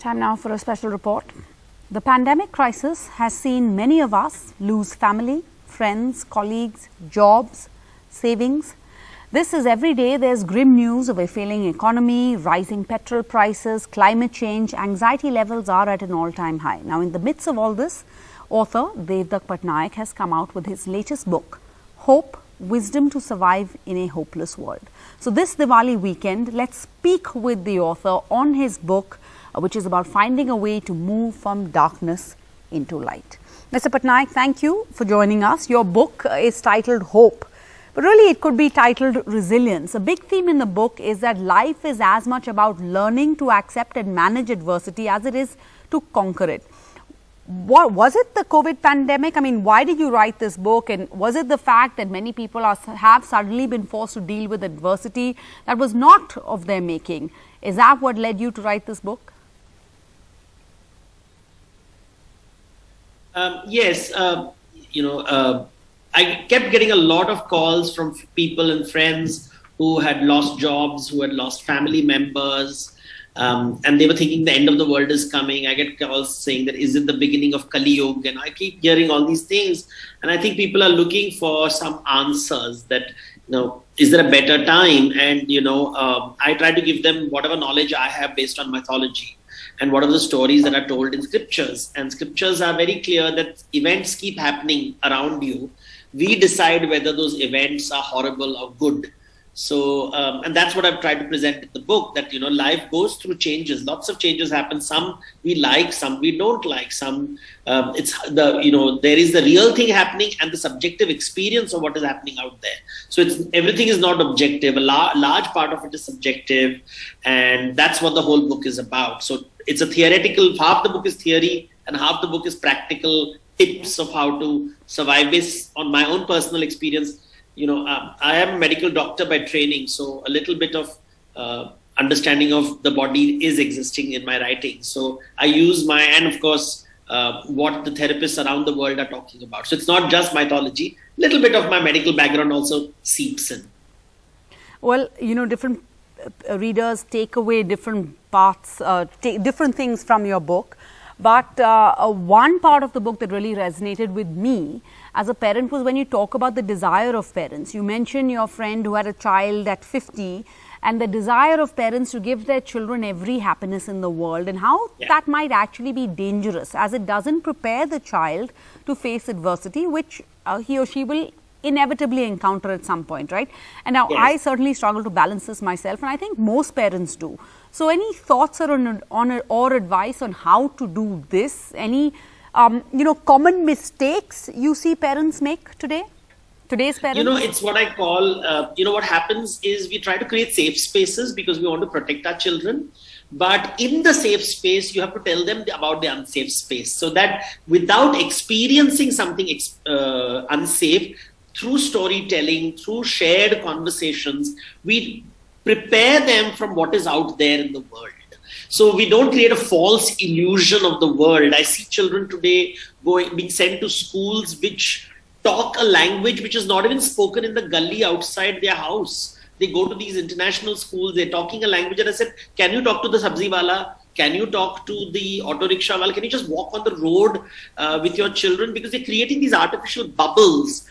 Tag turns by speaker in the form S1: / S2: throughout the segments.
S1: Time now for a special report. The pandemic crisis has seen many of us lose family, friends, colleagues, jobs, savings. This is every day there's grim news of a failing economy, rising petrol prices, climate change, anxiety levels are at an all-time high. Now, in the midst of all this, author Devdutt Pattanaik has come out with his latest book, Hope, Wisdom to Survive in a Hopeless World. So this Diwali weekend, let's speak with the author on his book, which is about finding a way to move from darkness into light. Mr. Pattanaik, thank you for joining us. Your book is titled Hope, but really it could be titled Resilience. A big theme in the book is that life is as much about learning to accept and manage adversity as it is to conquer it. What was it, the COVID pandemic? I mean, why did you write this book? And was it the fact that many people have suddenly been forced to deal with adversity that was not of their making? Is that what led you to write this book?
S2: Yes, I kept getting a lot of calls from people and friends who had lost jobs, who had lost family members, and they were thinking the end of the world is coming. I get calls saying that, is it the beginning of Kali Yuga? And I keep hearing all these things. And I think people are looking for some answers that, is there a better time? And, I try to give them whatever knowledge I have based on mythology. And what are the stories that are told in scriptures? And scriptures are very clear that events keep happening around you. We decide whether those events are horrible or good. So, and that's what I've tried to present in the book, that, life goes through changes. Lots of changes happen. Some we like, some we don't like. Some, there is the real thing happening and the subjective experience of what is happening out there. So everything is not objective. A large part of it is subjective. And that's what the whole book is about. So it's a theoretical, half the book is theory and half the book is practical tips of how to survive based on my own personal experience. I am a medical doctor by training, so a little bit of understanding of the body is existing in my writing. So I use and of course, what the therapists around the world are talking about. So it's not just mythology, a little bit of my medical background also seeps in.
S1: Well, different readers take away different parts, different things from your book. But one part of the book that really resonated with me as a parent was when you talk about the desire of parents. You mentioned your friend who had a child at 50 and the desire of parents to give their children every happiness in the world, and how that might actually be dangerous as it doesn't prepare the child to face adversity, which he or she will inevitably encounter at some point, right? And now I certainly struggle to balance this myself, and I think most parents do. So any thoughts or advice on how to do this? Any common mistakes you see parents make today? Today's parents?
S2: It's what I call, what happens is we try to create safe spaces because we want to protect our children. But in the safe space, you have to tell them about the unsafe space, so that without experiencing something unsafe, through storytelling, through shared conversations, we prepare them from what is out there in the world. So we don't create a false illusion of the world. I see children today being sent to schools which talk a language which is not even spoken in the gully outside their house. They go to these international schools, they're talking a language, and I said, can you talk to the sabzi wala? Can you talk to the auto rickshaw wala? Can you just walk on the road with your children? Because they're creating these artificial bubbles.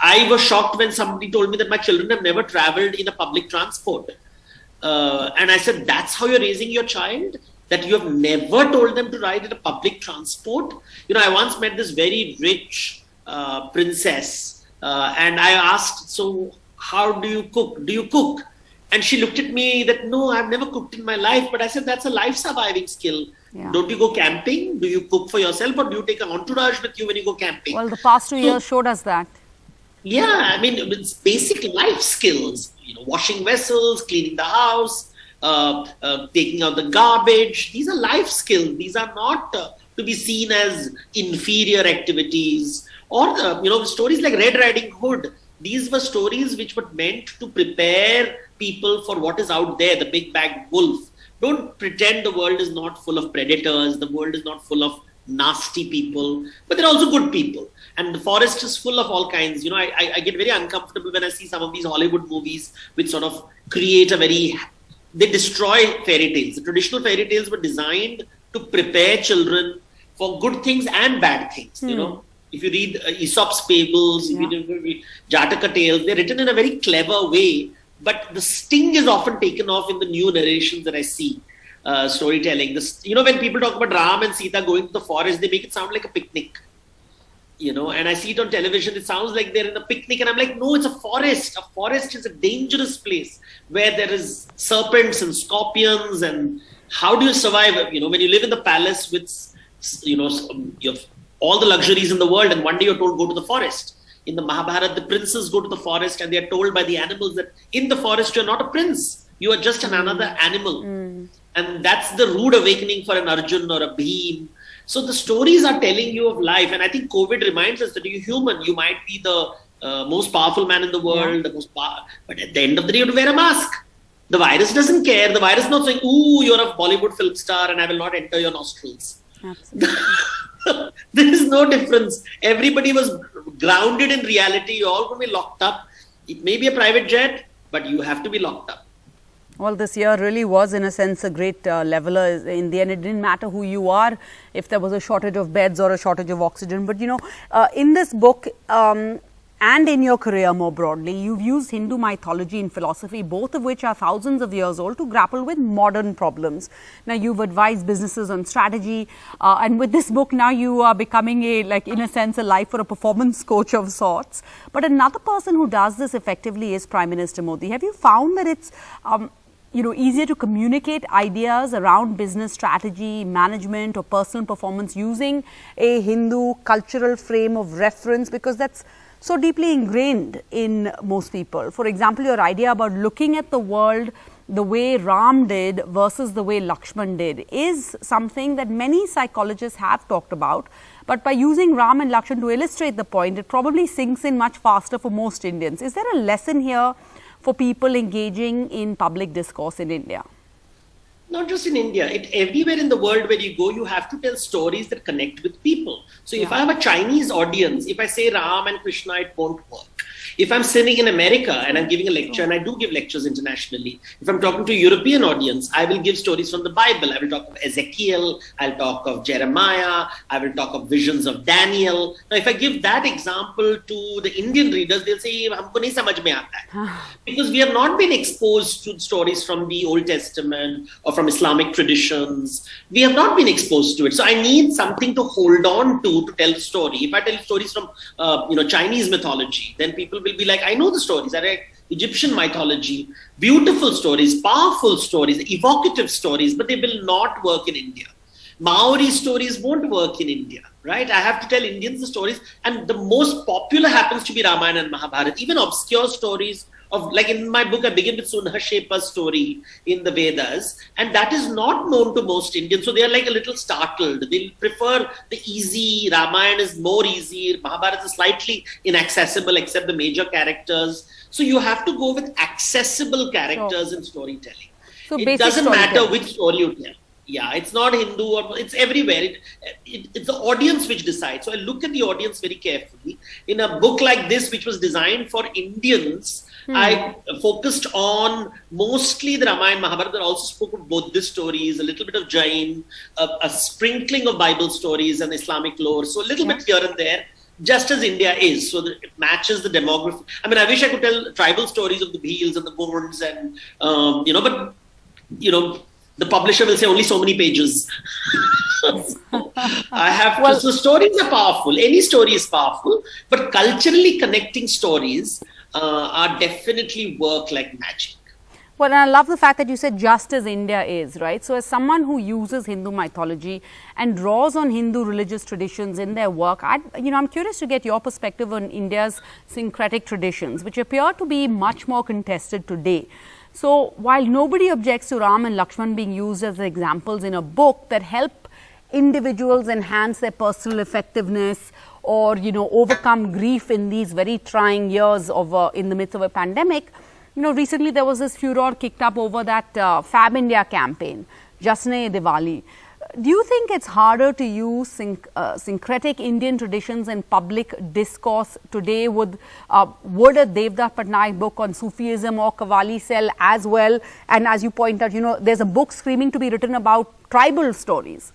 S2: I was shocked when somebody told me that my children have never traveled in a public transport. And I said, that's how you're raising your child? That you have never told them to ride in a public transport? I once met this very rich princess and I asked, so how do you cook? Do you cook? And she looked at me that, no, I've never cooked in my life. But I said, that's a life surviving skill. Yeah. Don't you go camping? Do you cook for yourself, or do you take an entourage with you when you go camping?
S1: Well, the past 2 years showed us that.
S2: Yeah, I mean, it's basic life skills, washing vessels, cleaning the house, taking out the garbage. These are life skills. These are not to be seen as inferior activities. Or, stories like Red Riding Hood. These were stories which were meant to prepare people for what is out there, the big bad wolf. Don't pretend the world is not full of predators. The world is not full of nasty people, but there are also good people. And the forest is full of all kinds. I get very uncomfortable when I see some of these Hollywood movies which sort of create a very they destroy fairy tales. The traditional fairy tales were designed to prepare children for good things and bad things. You know, if you read Aesop's fables, if you read Jataka tales, they're written in a very clever way, but the sting is often taken off in the new narrations that I see. Storytelling. You know, when people talk about Ram and Sita going to the forest, they make it sound like a picnic. You know, and I see it on television, it sounds like they're in a picnic, and I'm like, no, it's a forest. A forest is a dangerous place where there is serpents and scorpions, and how do you survive? You know, when you live in the palace with, you know, you have all the luxuries in the world, and one day you're told, go to the forest. In the Mahabharata, the princes go to the forest, and they're told by the animals that in the forest, you're not a prince. You are just another animal. And that's the rude awakening for an Arjun or a Bhim. So the stories are telling you of life. And I think COVID reminds us that you're human. You might be the most powerful man in the world, but at the end of the day, you have to wear a mask. The virus doesn't care. The virus is not saying, ooh, you're a Bollywood film star and I will not enter your nostrils. Absolutely. There is no difference. Everybody was grounded in reality. You're all going to be locked up. It may be a private jet, but you have to be locked up.
S1: Well, this year really was, in a sense, a great leveler. In the end, it didn't matter who you are, if there was a shortage of beds or a shortage of oxygen. But, you know, in this book and in your career more broadly, you've used Hindu mythology and philosophy, both of which are thousands of years old, to grapple with modern problems. Now, you've advised businesses on strategy. And with this book, now you are becoming in a sense, a life or a performance coach of sorts. But another person who does this effectively is Prime Minister Modi. Have you found that it's you know, easier to communicate ideas around business strategy, management or personal performance using a Hindu cultural frame of reference, because that's so deeply ingrained in most people? For example, your idea about looking at the world the way Ram did versus the way Lakshman did is something that many psychologists have talked about. But by using Ram and Lakshman to illustrate the point, it probably sinks in much faster for most Indians. Is there a lesson here for people engaging in public discourse in India?
S2: Not just in India, everywhere in the world where you go, you have to tell stories that connect with people. So if I have a Chinese audience, if I say Ram and Krishna, it won't work. If I'm sitting in America and I'm giving a lecture, and I do give lectures internationally, if I'm talking to a European audience, I will give stories from the Bible. I will talk of Ezekiel, I'll talk of Jeremiah, I will talk of visions of Daniel. Now, if I give that example to the Indian readers, they'll say, humko nahi samajh mein aata hai. Because we have not been exposed to stories from the Old Testament or from Islamic traditions. We have not been exposed to it. So I need something to hold on to tell the story. If I tell stories from Chinese mythology, then people will be like, I know the stories. I read Egyptian mythology, beautiful stories, powerful stories, evocative stories, but they will not work in India. Maori stories won't work in India, right? I have to tell Indians the stories, and the most popular happens to be Ramayana and Mahabharata. Even obscure stories of, like in my book, I begin with Sunhashepa's story in the Vedas, and that is not known to most Indians. So they are like a little startled. They prefer the easy. Ramayana is more easy. Mahabharata is slightly inaccessible except the major characters. So you have to go with accessible characters in storytelling. So it doesn't matter which story you tell. Yeah, it's not Hindu, or it's everywhere. It's the audience which decides. So I look at the audience very carefully. In a book like this, which was designed for Indians, I focused on mostly the Ramayana and Mahabharata. I also spoke of Buddhist stories, a little bit of Jain, a sprinkling of Bible stories and Islamic lore. So a little bit here and there, just as India is. So that it matches the demography. I mean, I wish I could tell tribal stories of the Bhils and the Gonds and, the publisher will say only so many pages. I have to. So stories are powerful. Any story is powerful, but culturally connecting stories are definitely work like magic.
S1: Well, and I love the fact that you said just as India is, right? So as someone who uses Hindu mythology and draws on Hindu religious traditions in their work, I'm curious to get your perspective on India's syncretic traditions, which appear to be much more contested today. So while nobody objects to Ram and Lakshman being used as examples in a book that help individuals enhance their personal effectiveness or, overcome grief in these very trying years of in the midst of a pandemic, recently there was this furor kicked up over that Fab India campaign, Jasne Diwali. Do you think it's harder to use syncretic Indian traditions in public discourse today? Would a Devdutt Pattanaik book on Sufism or Qawwali sell as well? And as you point out, there's a book screaming to be written about tribal stories.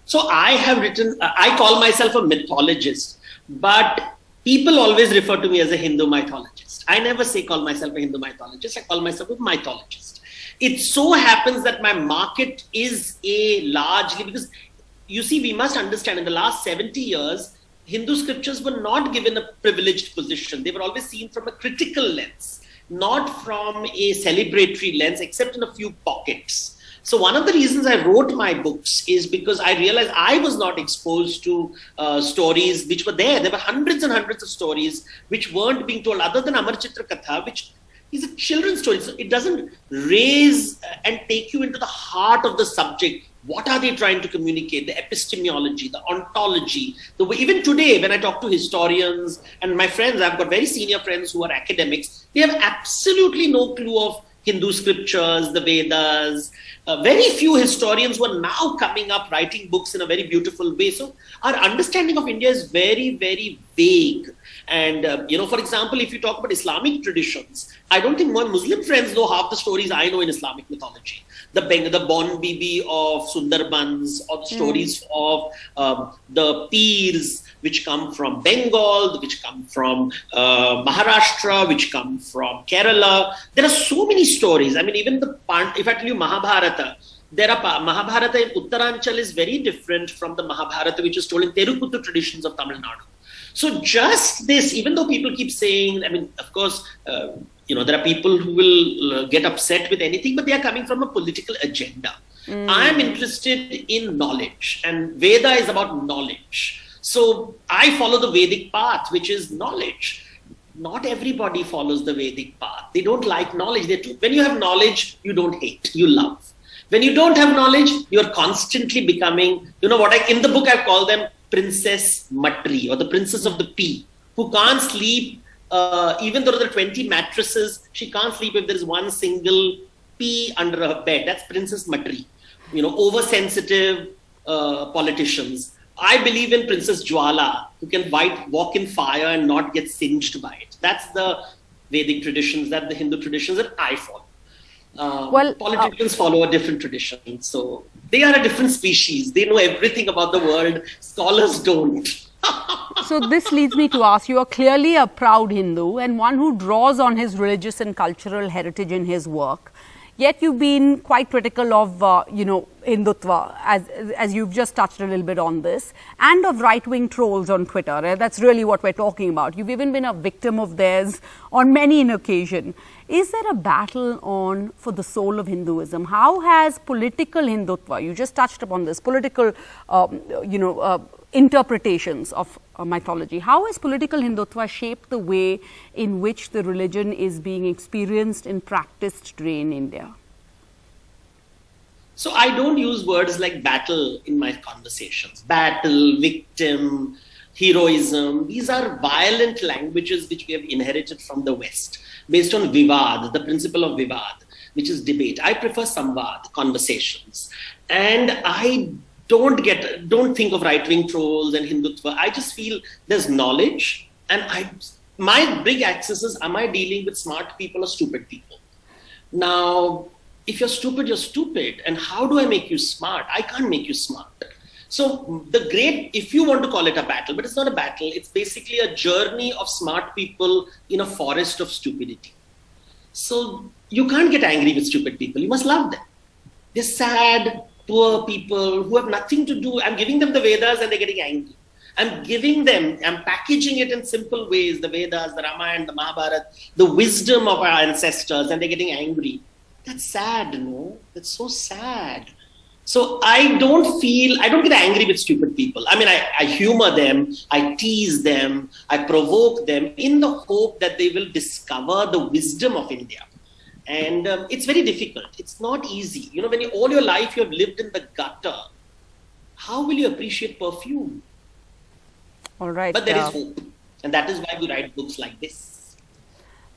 S2: So I have written, I call myself a mythologist, but people always refer to me as a Hindu mythologist. I never call myself a Hindu mythologist, I call myself a mythologist. It so happens that my market is largely, because you see, we must understand in the last 70 years, Hindu scriptures were not given a privileged position. They were always seen from a critical lens, not from a celebratory lens, except in a few pockets. So one of the reasons I wrote my books is because I realized I was not exposed to stories which were there. There were hundreds and hundreds of stories which weren't being told, other than Amar Chitra Katha, which is a children's story. So it doesn't raise and take you into the heart of the subject. What are they trying to communicate? The epistemology, the ontology, the way, even today when I talk to historians and my friends, I've got very senior friends who are academics, they have absolutely no clue of Hindu scriptures, the Vedas. Very few historians who are now coming up writing books in a very beautiful way. So our understanding of India is very, very vague. And, for example, if you talk about Islamic traditions, I don't think my Muslim friends know half the stories I know in Islamic mythology. The Bon Bibi of Sundarbans, or the stories of the Peers, which come from Bengal, which come from Maharashtra, which come from Kerala. There are so many stories. I mean, even if I tell you Mahabharata, Mahabharata in Uttaranchal is very different from the Mahabharata which is told in Terukuttu traditions of Tamil Nadu. So just this, even though people keep saying, I mean, of course, there are people who will get upset with anything, but they are coming from a political agenda. I am interested in knowledge, and Veda is about knowledge. So I follow the Vedic path, which is knowledge. Not everybody follows the Vedic path. They don't like knowledge. When you have knowledge, you don't hate, you love. When you don't have knowledge, you're constantly becoming, in the book I call them Princess Matri, or the Princess of the Pea, who can't sleep, even though there are 20 mattresses, she can't sleep if there is one single pea under her bed. That's Princess Matri. Oversensitive politicians. I believe in Princess Jwala, who can walk in fire and not get singed by it. That's the Vedic traditions, the Hindu traditions that I follow. Politicians follow a different tradition. So they are a different species. They know everything about the world. Scholars don't.
S1: So this leads me to ask, you are clearly a proud Hindu and one who draws on his religious and cultural heritage in his work. Yet you've been quite critical of, Hindutva, as you've just touched a little bit on this, and of right-wing trolls on Twitter. That's really what we're talking about. You've even been a victim of theirs on many an occasion. Is there a battle on for the soul of Hinduism? How has political Hindutva, you just touched upon this, political, interpretations of mythology, how has political Hindutva shaped the way in which the religion is being experienced and practiced today in India?
S2: So I don't use words like battle in my conversations. Battle, victim, heroism. These are violent languages which we have inherited from the West, based on vivad, the principle of vivad, which is debate. I prefer samvad, conversations. And I don't think of right-wing trolls and Hindutva. I just feel there's knowledge, and my big axis is, am I dealing with smart people or stupid people? Now, if you're stupid, you're stupid. And how do I make you smart? I can't make you smart. So if you want to call it a battle, but it's not a battle, it's basically a journey of smart people in a forest of stupidity. So you can't get angry with stupid people. You must love them. They're sad, poor people who have nothing to do. I'm giving them the Vedas and they're getting angry. I'm packaging it in simple ways, the Vedas, the Ramayana, the Mahabharata, the wisdom of our ancestors, and they're getting angry. That's sad, no? That's so sad. So I don't get angry with stupid people. I mean, I humor them, I tease them, I provoke them in the hope that they will discover the wisdom of India. And it's very difficult. It's not easy. When all your life you have lived in the gutter, how will you appreciate perfume?
S1: All right.
S2: But there is hope. And that is why we write books like this.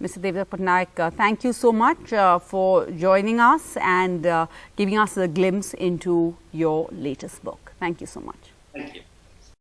S1: Mr. Devdutt Pattanaik, thank you so much for joining us and giving us a glimpse into your latest book. Thank you so much.
S2: Thank you.